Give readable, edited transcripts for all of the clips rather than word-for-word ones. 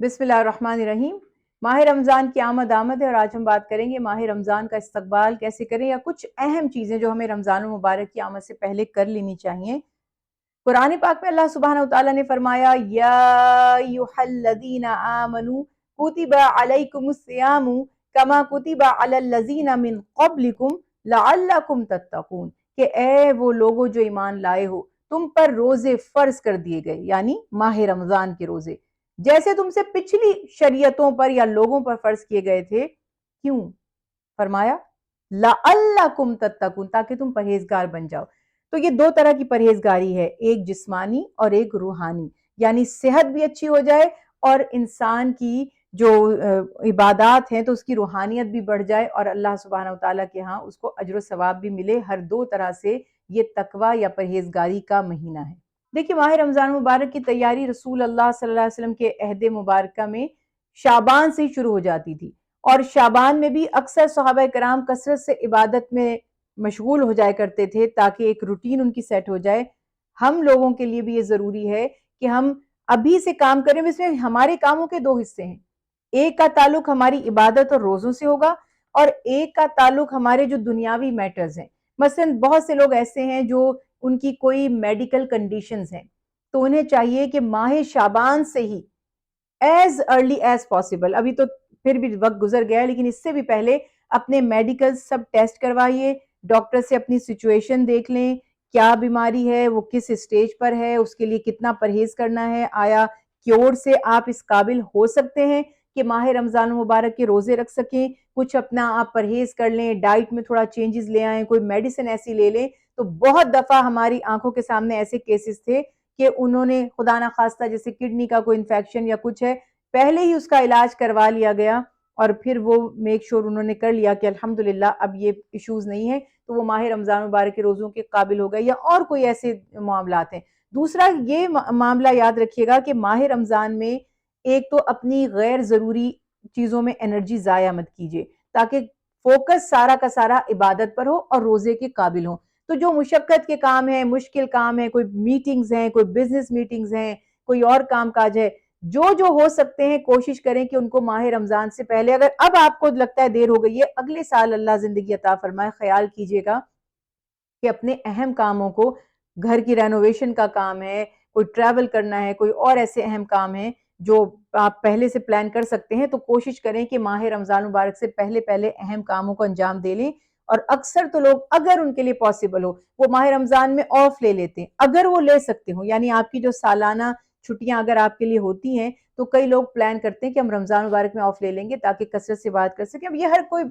بسم اللہ الرحمن الرحیم۔ ماہ رمضان کی آمد ہے اور آج ہم بات کریں گے ماہ رمضان کا استقبال کیسے کریں یا کچھ اہم چیزیں جو ہمیں رمضان المبارک کی آمد سے پہلے کر لینی چاہیے۔ قرآن پاک میں اللہ سبحانہ وتعالیٰ نے فرمایا یا ایھا الذین آمنوا کتب علیکم الصیام کما کتب علی الذین من قبلکم لعلکم تتقون، کہ اے وہ لوگوں جو ایمان لائے ہو، تم پر روزے فرض کر دیے گئے، یعنی ماہ رمضان کے روزے جیسے تم سے پچھلی شریعتوں پر یا لوگوں پر فرض کیے گئے تھے۔ کیوں؟ فرمایا لعلکم تتقون، تاکہ تم پرہیزگار بن جاؤ۔ تو یہ دو طرح کی پرہیزگاری ہے، ایک جسمانی اور ایک روحانی، یعنی صحت بھی اچھی ہو جائے اور انسان کی جو عبادات ہیں تو اس کی روحانیت بھی بڑھ جائے اور اللہ سبحانہ وتعالیٰ کے ہاں اس کو اجر و ثواب بھی ملے۔ ہر دو طرح سے یہ تقوی یا پرہیزگاری کا مہینہ ہے۔ دیکھیے ماہ رمضان مبارک کی تیاری رسول اللہ صلی اللہ علیہ وسلم کے عہد مبارکہ میں شعبان سے ہی شروع ہو جاتی تھی، اور شعبان میں بھی اکثر صحابہ کرام کثرت سے عبادت میں مشغول ہو جائے کرتے تھے تاکہ ایک روٹین ان کی سیٹ ہو جائے۔ ہم لوگوں کے لیے بھی یہ ضروری ہے کہ ہم ابھی سے کام کریں۔ اس میں ہمارے کاموں کے دو حصے ہیں، ایک کا تعلق ہماری عبادت اور روزوں سے ہوگا اور ایک کا تعلق ہمارے جو دنیاوی میٹرز ہیں۔ مثلا بہت سے لوگ ایسے ہیں جو ان کی کوئی میڈیکل کنڈیشنز ہیں، تو انہیں چاہیے کہ ماہ شعبان سے ہی ایز ارلی ایز پاسبل، ابھی تو پھر بھی وقت گزر گیا ہے لیکن اس سے بھی پہلے اپنے میڈیکل سب ٹیسٹ کروائیے، ڈاکٹر سے اپنی سچویشن دیکھ لیں، کیا بیماری ہے، وہ کس اسٹیج پر ہے، اس کے لیے کتنا پرہیز کرنا ہے، آیا کیور سے آپ اس قابل ہو سکتے ہیں کہ ماہ رمضان مبارک کے روزے رکھ سکیں، کچھ اپنا آپ پرہیز کر لیں، ڈائٹ میں تھوڑا چینجز لے آئیں، کوئی میڈیسن ایسی لے لیں۔ تو بہت دفعہ ہماری آنکھوں کے سامنے ایسے کیسز تھے کہ انہوں نے خدا نہ خواستہ جیسے کڈنی کا کوئی انفیکشن یا کچھ ہے، پہلے ہی اس کا علاج کروا لیا گیا اور پھر وہ میک شور انہوں نے کر لیا کہ الحمدللہ اب یہ ایشوز نہیں ہیں، تو وہ ماہ رمضان مبارک کے روزوں کے قابل ہو گئے، یا اور کوئی ایسے معاملات ہیں۔ دوسرا یہ معاملہ یاد رکھیے گا کہ ماہ رمضان میں ایک تو اپنی غیر ضروری چیزوں میں انرجی ضائع مت کیجیے تاکہ فوکس سارا کا سارا عبادت پر ہو اور روزے کے قابل ہو۔ تو جو مشقت کے کام ہیں، مشکل کام ہیں، کوئی میٹنگز ہیں، کوئی بزنس میٹنگز ہیں، کوئی اور کام کاج ہے، جو ہو سکتے ہیں کوشش کریں کہ ان کو ماہ رمضان سے پہلے، اگر اب آپ کو لگتا ہے دیر ہو گئی ہے، اگلے سال اللہ زندگی عطا فرمائے، خیال کیجئے گا کہ اپنے اہم کاموں کو، گھر کی رینوویشن کا کام ہے، کوئی ٹریول کرنا ہے، کوئی اور ایسے اہم کام ہیں جو آپ پہلے سے پلان کر سکتے ہیں، تو کوشش کریں کہ ماہ رمضان مبارک سے پہلے اہم کاموں کو انجام دے لیں۔ اور اکثر تو لوگ اگر ان کے لیے پاسبل ہو وہ ماہ رمضان میں آف لے لیتے ہیں، اگر وہ لے سکتے ہوں، یعنی آپ کی جو سالانہ چھٹیاں اگر آپ کے لیے ہوتی ہیں تو کئی لوگ پلان کرتے ہیں کہ ہم رمضان مبارک میں آف لے لیں گے تاکہ کثرت سے بات کر سکیں۔ اب یہ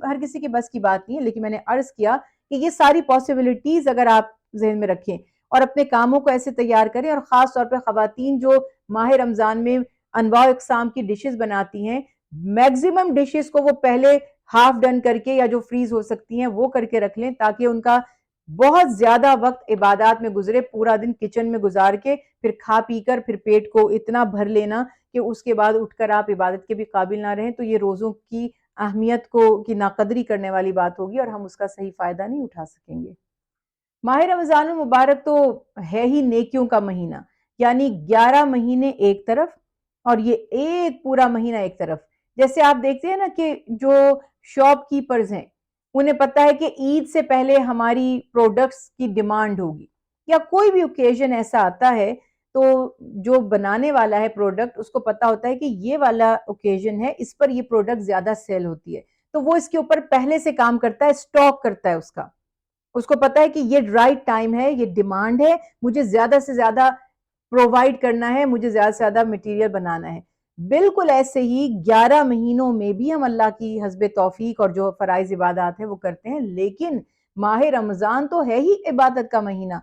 ہر کسی کے بس کی بات نہیں ہے، لیکن میں نے عرض کیا کہ یہ ساری پاسبلٹیز اگر آپ ذہن میں رکھیں اور اپنے کاموں کو ایسے تیار کریں، اور خاص طور پہ خواتین جو ماہ رمضان میں انواع اقسام کی ڈشز بناتی ہیں، میگزیمم ڈشز کو وہ پہلے ہاف ڈن کر کے یا جو فریز ہو سکتی ہیں وہ کر کے رکھ لیں تاکہ ان کا بہت زیادہ وقت عبادات میں گزرے، پورا دن کچن میں گزار کے پھر کھا پی کر پھر پیٹ کو اتنا بھر لینا کہ اس کے بعد اٹھ کر آپ عبادت کے بھی قابل نہ رہیں، تو یہ روزوں کی اہمیت کی ناقدری کرنے والی بات ہوگی اور ہم اس کا صحیح فائدہ نہیں اٹھا سکیں گے۔ ماہ رمضان المبارک تو ہے ہی نیکیوں کا مہینہ، یعنی 11 مہینے ایک طرف اور یہ ایک پورا مہینہ ایک طرف۔ جیسے آپ دیکھتے ہیں نا کہ جو شاپ کیپرز ہیں انہیں پتا ہے کہ عید سے پہلے ہماری پروڈکٹس کی ڈیمانڈ ہوگی، یا کوئی بھی اوکیزن ایسا آتا ہے تو جو بنانے والا ہے پروڈکٹ اس کو پتا ہوتا ہے کہ یہ والا اوکیزن ہے، اس پر یہ پروڈکٹ زیادہ سیل ہوتی ہے، تو وہ اس کے اوپر پہلے سے کام کرتا ہے، سٹاک کرتا ہے اس کو پتا ہے کہ یہ رائٹ ٹائم ہے، یہ ڈیمانڈ ہے، مجھے زیادہ سے زیادہ پرووائڈ کرنا ہے، مجھے زیادہ سے زیادہ مٹیریل بنانا ہے۔ بالکل ایسے ہی 11 مہینوں میں بھی ہم اللہ کی حسب توفیق اور جو فرائض عبادات ہیں وہ کرتے ہیں، لیکن ماہ رمضان تو ہے ہی عبادت کا مہینہ،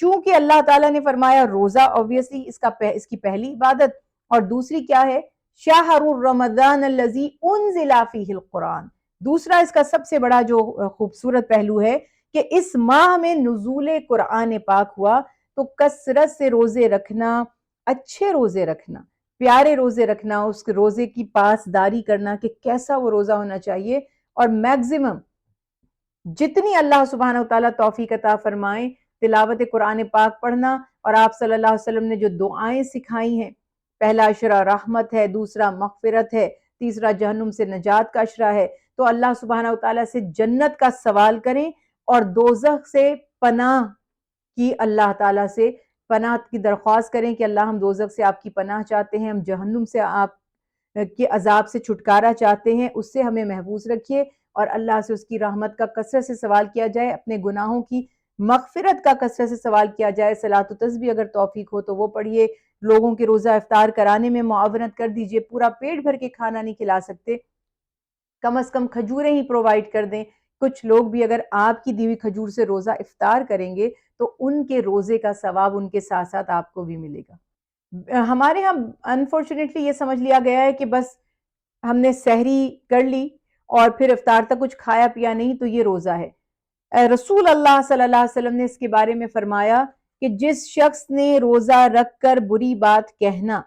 چونکہ اللہ تعالیٰ نے فرمایا روزہ اوبویسلی اس کی پہلی عبادت، اور دوسری کیا ہے؟ شہر رمضان الذی انزل فیہ القرآن۔ دوسرا اس کا سب سے بڑا جو خوبصورت پہلو ہے کہ اس ماہ میں نزول قرآن پاک ہوا، تو کثرت سے روزے رکھنا، اچھے روزے رکھنا، پیارے روزے رکھنا، اس روزے کی پاسداری کرنا کہ کیسا وہ روزہ ہونا چاہیے، اور میگزیمم جتنی اللہ سبحانہ وتعالیٰ توفیق عطا فرمائیں تلاوت قرآن پاک پڑھنا، اور آپ صلی اللہ علیہ وسلم نے جو دعائیں سکھائی ہیں پہلا عشرہ رحمت ہے، دوسرا مغفرت ہے، تیسرا جہنم سے نجات کا عشرہ ہے۔ تو اللہ سبحانہ وتعالیٰ سے جنت کا سوال کریں اور دوزخ سے پناہ کی اللہ تعالیٰ سے پناہ کی درخواست کریں کہ اللہ ہم دوزخ سے آپ کی پناہ چاہتے ہیں، ہم جہنم سے آپ کے عذاب سے چھٹکارا چاہتے ہیں، اس سے ہمیں محفوظ رکھیے، اور اللہ سے اس کی رحمت کا کثرت سے سوال کیا جائے، اپنے گناہوں کی مغفرت کا کثرت سے سوال کیا جائے۔ صلاۃ و تسبیح اگر توفیق ہو تو وہ پڑھیے، لوگوں کے روزہ افطار کرانے میں معاونت کر دیجئے، پورا پیٹ بھر کے کھانا نہیں کھلا سکتے، کم از کم کھجوریں ہی پرووائڈ کر دیں۔ کچھ لوگ بھی اگر آپ کی دی ہوئی کھجور سے روزہ افطار کریں گے تو ان کے روزے کا ثواب ان کے ساتھ ساتھ آپ کو بھی ملے گا۔ ہمارے ہاں انفارچونیٹلی یہ سمجھ لیا گیا ہے کہ بس ہم نے سحری کر لی اور پھر افطار تک کچھ کھایا پیا نہیں تو یہ روزہ ہے۔ رسول اللہ صلی اللہ علیہ وسلم نے اس کے بارے میں فرمایا کہ جس شخص نے روزہ رکھ کر بری بات کہنا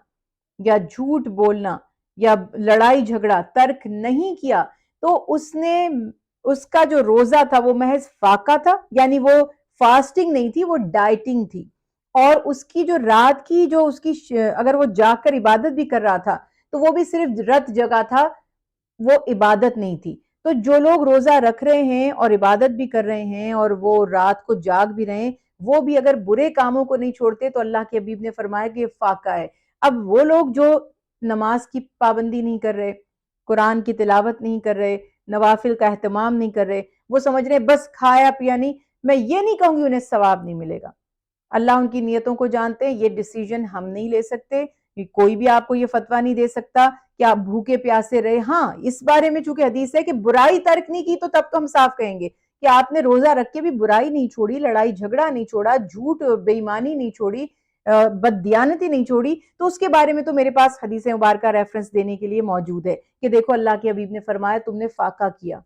یا جھوٹ بولنا یا لڑائی جھگڑا ترک نہیں کیا تو اس کا جو روزہ تھا وہ محض فاقہ تھا، یعنی وہ فاسٹنگ نہیں تھی، وہ ڈائٹنگ تھی، اور اس کی جو رات کی جو اس کی اگر وہ جاگ کر عبادت بھی کر رہا تھا تو وہ بھی صرف رت جگہ تھا، وہ عبادت نہیں تھی۔ تو جو لوگ روزہ رکھ رہے ہیں اور عبادت بھی کر رہے ہیں اور وہ رات کو جاگ بھی رہے ہیں، وہ بھی اگر برے کاموں کو نہیں چھوڑتے تو اللہ کے حبیب نے فرمایا کہ یہ فاقہ ہے۔ اب وہ لوگ جو نماز کی پابندی نہیں کر رہے، قرآن کی تلاوت نہیں کر رہے، نوافل کا اہتمام نہیں کر رہے، وہ سمجھ رہے بس کھایا پیا نہیں، میں یہ نہیں کہوں گی انہیں ثواب نہیں ملے گا۔ اللہ ان کی نیتوں کو جانتے ہیں، یہ ڈیسیجن ہم نہیں لے سکتے، کوئی بھی آپ کو یہ فتویٰ نہیں دے سکتا کہ آپ بھوکے پیاسے رہے۔ ہاں، اس بارے میں چونکہ حدیث ہے کہ برائی ترک نہیں کی تو تب تو ہم صاف کہیں گے کہ آپ نے روزہ رکھ کے بھی برائی نہیں چھوڑی، لڑائی جھگڑا نہیں چھوڑا، جھوٹ بے ایمانی نہیں چھوڑی، بددیانتی نہیں چھوڑی، تو اس کے بارے میں تو میرے پاس حدیث مبارکہ ریفرنس دینے کے لیے موجود ہے کہ دیکھو اللہ کے حبیب نے فرمایا تم نے فاقہ کیا،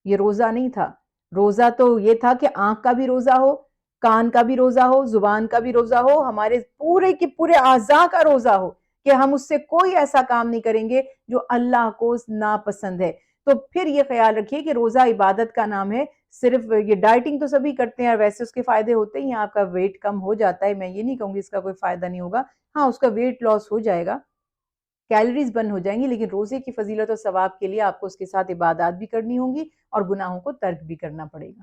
یہ روزہ نہیں تھا۔ روزہ تو یہ تھا کہ آنکھ کا بھی روزہ ہو، کان کا بھی روزہ ہو، زبان کا بھی روزہ ہو، ہمارے پورے کے پورے اعضاء کا روزہ ہو کہ ہم اس سے کوئی ایسا کام نہیں کریں گے جو اللہ کو ناپسند ہے۔ تو پھر یہ خیال رکھیے کہ روزہ عبادت کا نام ہے، صرف یہ ڈائٹنگ تو سبھی کرتے ہیں اور ویسے اس کے فائدے ہوتے ہی ہیں، آپ کا ویٹ کم ہو جاتا ہے، میں یہ نہیں کہوں گی اس کا کوئی فائدہ نہیں ہوگا، ہاں اس کا ویٹ لاس ہو جائے گا، کیلریز برن ہو جائیں گی، لیکن روزے کی فضیلت اور ثواب کے لیے آپ کو اس کے ساتھ عبادات بھی کرنی ہوں گی اور گناہوں کو ترک بھی کرنا پڑے گا۔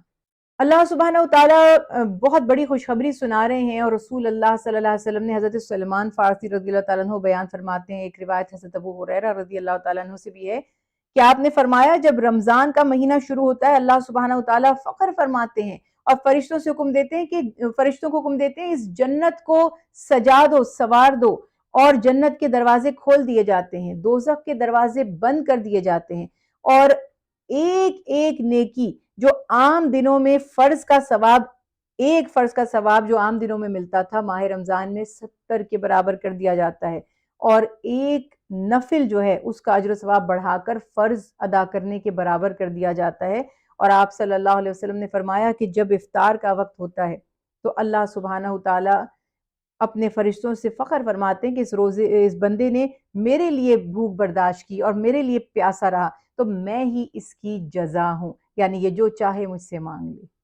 اللہ سبحانہ وتعالیٰ بہت بڑی خوشخبری سنا رہے ہیں، اور رسول اللہ صلی اللہ علیہ وسلم نے حضرت سلمان فارسی رضی اللہ تعالیٰ عنہ بیان فرماتے ہیں، ایک روایت حضرت ابو ہریرہ رضی اللہ تعالیٰ عنہ سے بھی ہے کہ آپ نے فرمایا جب رمضان کا مہینہ شروع ہوتا ہے اللہ سبحانہ وتعالیٰ فخر فرماتے ہیں اور فرشتوں سے حکم دیتے ہیں کہ فرشتوں کو حکم دیتے ہیں اس جنت کو سجا دو، سوار دو، اور جنت کے دروازے کھول دیے جاتے ہیں، دوزخ کے دروازے بند کر دیے جاتے ہیں، اور ایک ایک نیکی جو عام دنوں میں فرض کا ثواب، ایک فرض کا ثواب جو عام دنوں میں ملتا تھا ماہ رمضان میں 70 کے برابر کر دیا جاتا ہے، اور ایک نفل جو ہے اس کا اجر و ثواب بڑھا کر فرض ادا کرنے کے برابر کر دیا جاتا ہے۔ اور آپ صلی اللہ علیہ وسلم نے فرمایا کہ جب افطار کا وقت ہوتا ہے تو اللہ سبحانہ تعالیٰ اپنے فرشتوں سے فخر فرماتے ہیں کہ اس بندے نے میرے لیے بھوک برداشت کی اور میرے لیے پیاسا رہا تو میں ہی اس کی جزا ہوں، یعنی یہ جو چاہے مجھ سے مانگ لے۔